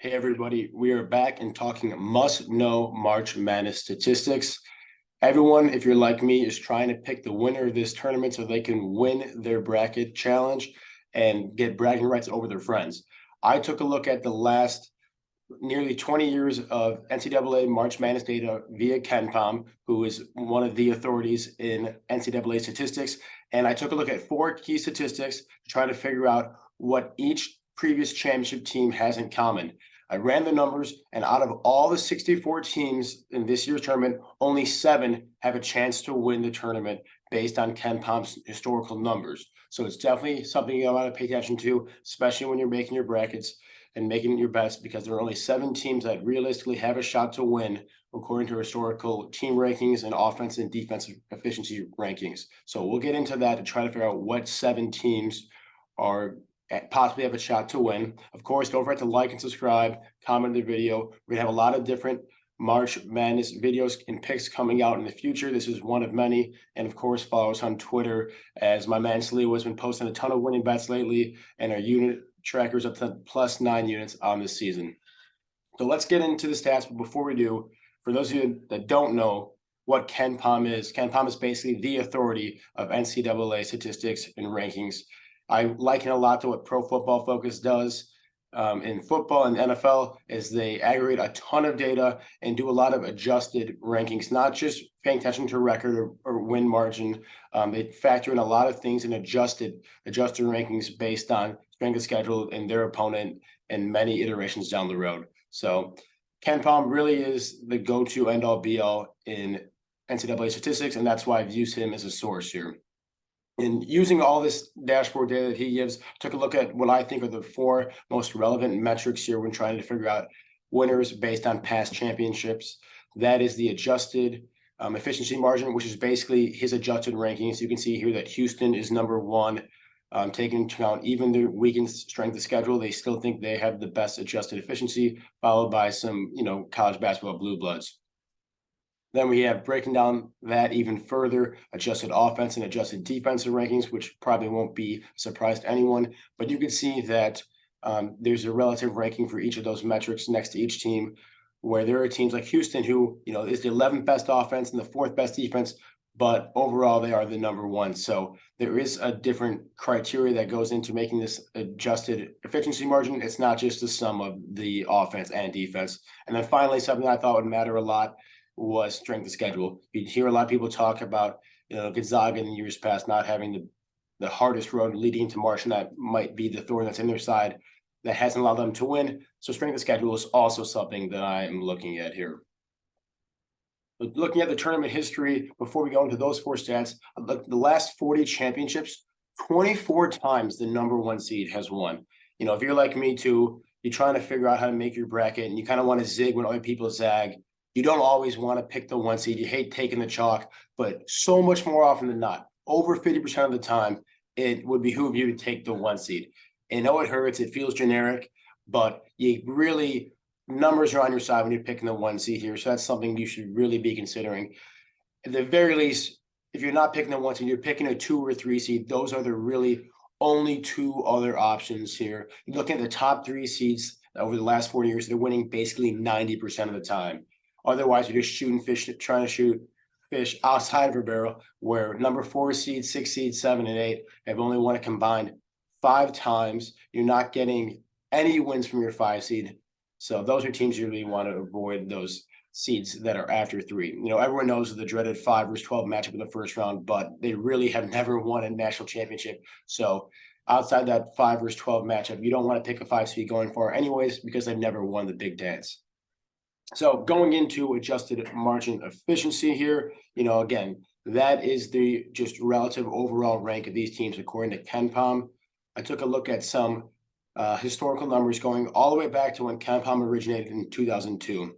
Hey everybody, we are back and talking must-know March Madness statistics. Everyone, if you're like me, is trying to pick the winner of this tournament so they can win their bracket challenge and get bragging rights over their friends. I took a look at the last nearly 20 years of NCAA March Madness data via KenPom, who is one of the authorities in NCAA statistics. And I took a look at 4 key statistics to try to figure out what each previous championship team has in common. I ran the numbers, and out of all the 64 teams in this year's tournament, only 7 have a chance to win the tournament based on KenPom's historical numbers. So it's definitely something you want to pay attention to, especially when you're making your brackets and making your bets, because there are only 7 teams that realistically have a shot to win according to historical team rankings and offensive and defensive efficiency rankings. So we'll get into that to try to figure out what 7 teams are possibly have a shot to win. Of course, don't forget to like and subscribe, comment the video. We're gonna have a lot of different March Madness videos and picks coming out in the future. This is one of many. And of course, follow us on Twitter, as my man Saleo has been posting a ton of winning bets lately, and our unit trackers up to +9 units on this season. So let's get into the stats. But before we do, for those of you that don't know what KenPom is basically the authority of NCAA statistics and rankings. I liken a lot to what Pro Football Focus does in football and NFL, is they aggregate a ton of data and do a lot of adjusted rankings, not just paying attention to record or win margin. They factor in a lot of things and adjusted rankings based on strength of schedule and their opponent and many iterations down the road. So KenPom really is the go-to end-all be-all in NCAA statistics, and that's why I've used him as a source here. And using all this dashboard data that he gives, took a look at what I think are the 4 most relevant metrics here when trying to figure out winners based on past championships. That is the adjusted efficiency margin, which is basically his adjusted rankings. You can see here that Houston is number 1. Taking into account even the weakened strength of schedule, they still think they have the best adjusted efficiency, followed by some, college basketball blue bloods. Then we have, breaking down that even further, adjusted offense and adjusted defensive rankings, which probably won't be a surprise to anyone. But you can see that there's a relative ranking for each of those metrics next to each team, where there are teams like Houston who, is the 11th best offense and the 4th best defense, but overall they are the number 1. So there is a different criteria that goes into making this adjusted efficiency margin. It's not just the sum of the offense and defense. And then finally, something I thought would matter a lot was strength of schedule. You'd hear a lot of people talk about, Gonzaga in the years past not having the hardest road leading into March, and that might be the thorn that's in their side that hasn't allowed them to win. So strength of schedule is also something that I am looking at here. But looking at the tournament history, before we go into those 4 stats, the last 40 championships, 24 times the number 1 seed has won. If you're like me too, you're trying to figure out how to make your bracket and you kind of want to zig when other people zag. You don't always want to pick the 1 seed. You hate taking the chalk, but so much more often than not, over 50% of the time, it would behoove you to take the 1 seed. And I know it hurts, it feels generic, but you really, numbers are on your side when you're picking the 1 seed here. So that's something you should really be considering. At the very least, if you're not picking the 1 seed, you're picking a 2 or 3 seed. Those are the really only 2 other options here. You're looking at the top 3 seeds over the last 4 years, they're winning basically 90% of the time. Otherwise, you're just shooting fish, trying to shoot fish outside of a barrel, where number 4 seed, 6 seed, 7 and 8 have only won a combined 5 times. You're not getting any wins from your 5 seed. So those are teams you really want to avoid, those seeds that are after 3. Everyone knows the dreaded 5 versus 12 matchup in the first round, but they really have never won a national championship. So outside that 5 versus 12 matchup, you don't want to pick a 5 seed going for anyways, because they've never won the big dance. So going into adjusted margin efficiency here, again, that is the just relative overall rank of these teams according to KenPom. I took a look at some historical numbers going all the way back to when KenPom originated in 2002.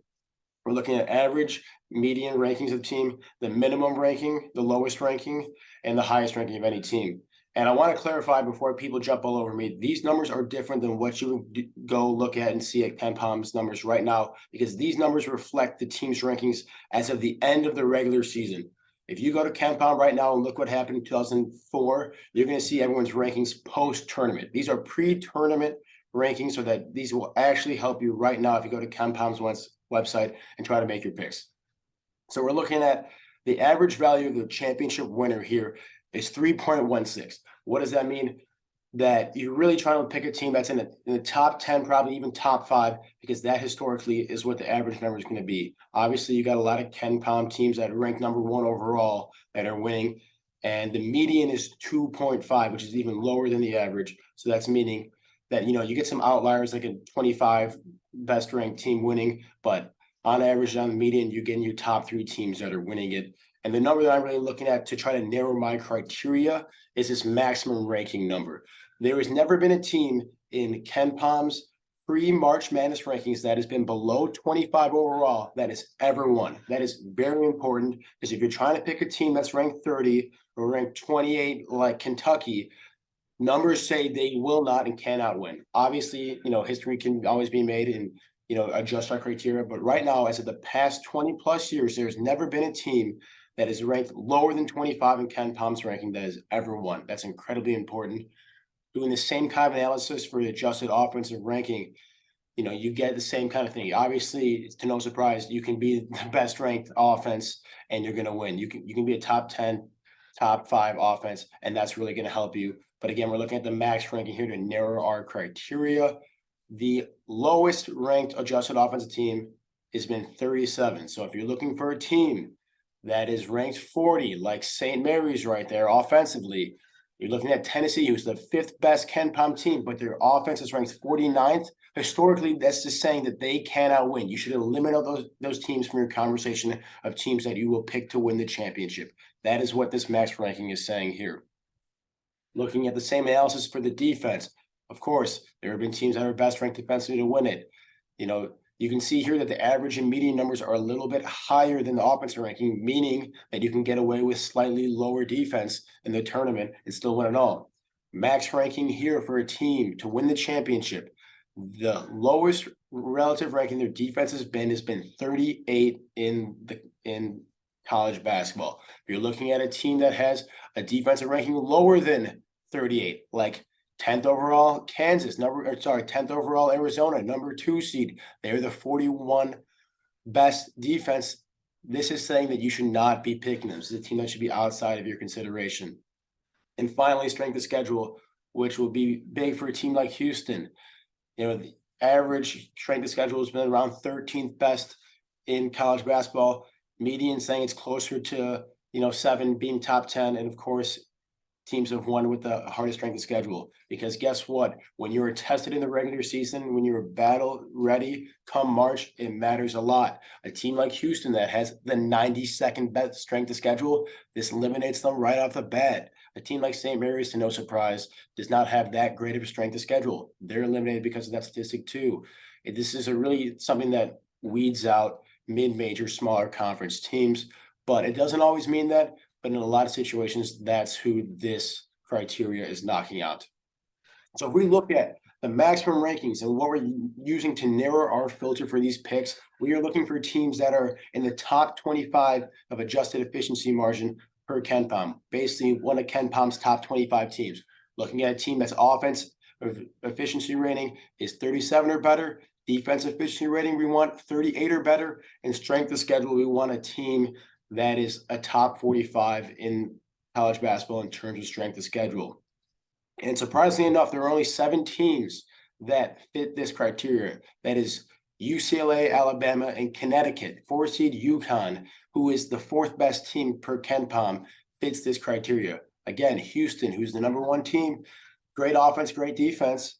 We're looking at average, median rankings of team, the minimum ranking, the lowest ranking, and the highest ranking of any team. And I want to clarify before people jump all over me, these numbers are different than what you would go look at and see at KenPom's numbers right now, because these numbers reflect the team's rankings as of the end of the regular season. If you go to KenPom right now and look what happened in 2004, you're going to see everyone's rankings post-tournament. These are pre-tournament rankings so that these will actually help you right now if you go to KenPom's website and try to make your picks. So we're looking at the average value of the championship winner here is 3.16. What does that mean? That you're really trying to pick a team that's in the top 10, probably even top 5, because that historically is what the average number is going to be. Obviously, you got a lot of KenPom teams that rank number 1 overall that are winning, and the median is 2.5, which is even lower than the average. So that's meaning that, you get some outliers like a 25 best ranked team winning, but on average, on the median, you're getting your top 3 teams that are winning it. And the number that I'm really looking at to try to narrow my criteria is this maximum ranking number. There has never been a team in KenPom's pre-March Madness rankings that has been below 25 overall that has ever won. That is very important, because if you're trying to pick a team that's ranked 30 or ranked 28 like Kentucky, numbers say they will not and cannot win. Obviously, history can always be made and, adjust our criteria. But right now, as of the past 20 plus years, there's never been a team that is ranked lower than 25 in KenPom's ranking that has ever won. That's incredibly important. Doing the same kind of analysis for the adjusted offensive ranking, you get the same kind of thing. Obviously, it's to no surprise, you can be the best ranked offense and you're going to win. You can be a top 10, top 5 offense, and that's really going to help you. But again, we're looking at the max ranking here to narrow our criteria. The lowest ranked adjusted offensive team has been 37. So if you're looking for a team that is ranked 40, like St. Mary's right there offensively, you're looking at Tennessee, who's the 5th best KenPom team, but their offense is ranked 49th. Historically, that's just saying that they cannot win. You should eliminate those teams from your conversation of teams that you will pick to win the championship. That is what this max ranking is saying here. Looking at the same analysis for the defense, of course, there have been teams that are best ranked defensively to win it. You can see here that the average and median numbers are a little bit higher than the offensive ranking, meaning that you can get away with slightly lower defense in the tournament and still win it all. Max ranking here for a team to win the championship, the lowest relative ranking their defense has been 38 in college basketball. If you're looking at a team that has a defensive ranking lower than 38, like 10th overall Kansas, 10th overall Arizona, number 2 seed. They're the 41 best defense. This is saying that you should not be picking them. This is a team that should be outside of your consideration. And finally, strength of schedule, which will be big for a team like Houston. The average strength of schedule has been around 13th best in college basketball. Median saying it's closer to, 7 being top 10. And of course, teams have won with the hardest strength of schedule, because guess what? When you're tested in the regular season, when you're battle ready come March, it matters a lot. A team like Houston that has the 92nd best strength of schedule, this eliminates them right off the bat. A team like St. Mary's, to no surprise, does not have that great of a strength of schedule. They're eliminated because of that statistic too. This is really something that weeds out mid-major, smaller conference teams, but it doesn't always mean that. But in a lot of situations, that's who this criteria is knocking out. So if we look at the maximum rankings and what we're using to narrow our filter for these picks, we are looking for teams that are in the top 25 of adjusted efficiency margin per KenPom, basically one of KenPom's top 25 teams. Looking at a team that's offense efficiency rating is 37 or better, defense efficiency rating we want 38 or better, and strength of schedule we want a team that is a top 45 in college basketball in terms of strength of schedule. And surprisingly enough, there are only 7 teams that fit this criteria. That is UCLA, Alabama, and Connecticut. 4 seed UConn, who is the 4th best team per KenPom, fits this criteria. Again, Houston, who's the number 1 team, great offense, great defense.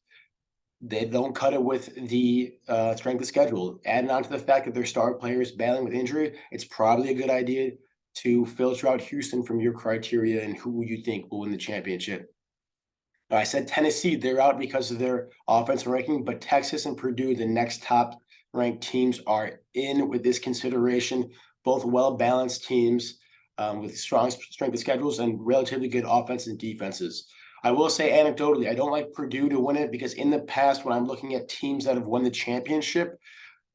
They don't cut it with the strength of schedule. Adding on to the fact that their star players battling with injury, it's probably a good idea to filter out Houston from your criteria and who you think will win the championship. Now, I said Tennessee, they're out because of their offensive ranking, but Texas and Purdue, the next top ranked teams, are in with this consideration. Both well-balanced teams with strong strength of schedules and relatively good offense and defenses. I will say anecdotally, I don't like Purdue to win it because in the past, when I'm looking at teams that have won the championship,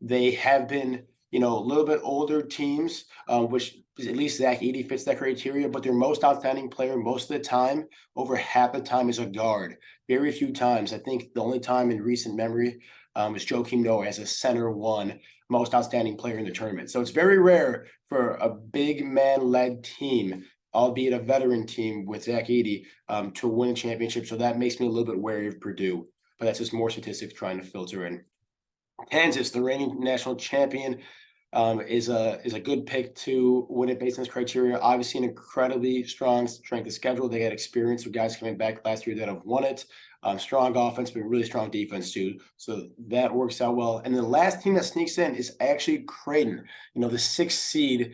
they have been a little bit older teams, which at least Zach Edey fits that criteria, but their most outstanding player most of the time, over half the time, is a guard. Very few times. I think the only time in recent memory is Joakim Noah as a center one most outstanding player in the tournament. So it's very rare for a big man-led team, albeit a veteran team with Zach Edey, to win a championship. So that makes me a little bit wary of Purdue, but that's just more statistics trying to filter in. Kansas, the reigning national champion, is a good pick to win it based on this criteria. Obviously, an incredibly strong strength of schedule. They had experience with guys coming back last year that have won it. Strong offense, but really strong defense too. So that works out well. And the last team that sneaks in is actually Creighton. The sixth seed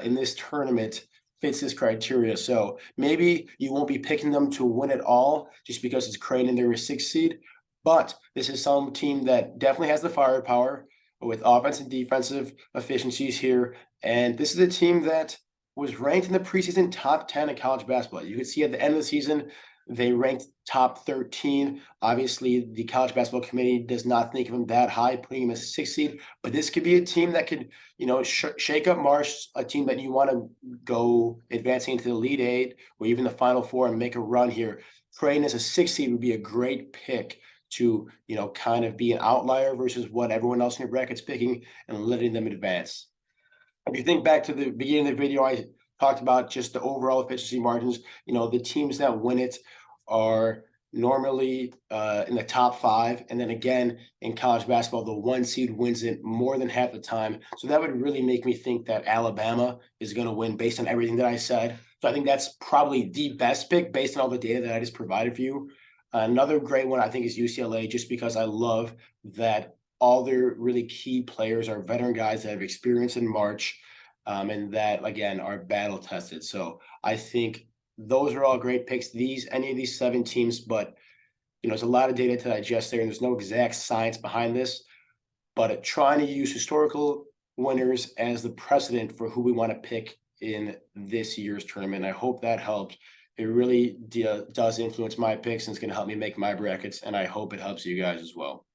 in this tournament fits this criteria. So maybe you won't be picking them to win it all just because it's Creighton and they're a sixth seed. But this is some team that definitely has the firepower with offensive and defensive efficiencies here. And this is a team that was ranked in the preseason top 10 in college basketball. You can see at the end of the season, they ranked top 13. Obviously, the college basketball committee does not think of them that high, putting them as a sixth seed. But this could be a team that could, shake up Marsh, a team that you want to go advancing into the Elite Eight or even the Final Four and make a run here. Creighton as a sixth seed would be a great pick to, kind of be an outlier versus what everyone else in your bracket's picking and letting them advance. If you think back to the beginning of the video, I talked about just the overall efficiency margins. The teams that win it are normally in the top 5. And then again, in college basketball, the 1 seed wins it more than half the time. So that would really make me think that Alabama is going to win based on everything that I said. So I think that's probably the best pick based on all the data that I just provided for you. Another great one, I think, is UCLA, just because I love that all their really key players are veteran guys that have experience in March, and that, again, are battle tested. So I think those are all great picks. Any of these 7 teams, but there's a lot of data to digest there, and there's no exact science behind this. But trying to use historical winners as the precedent for who we want to pick in this year's tournament. I hope that helped. It really does influence my picks, and it's going to help me make my brackets, and I hope it helps you guys as well.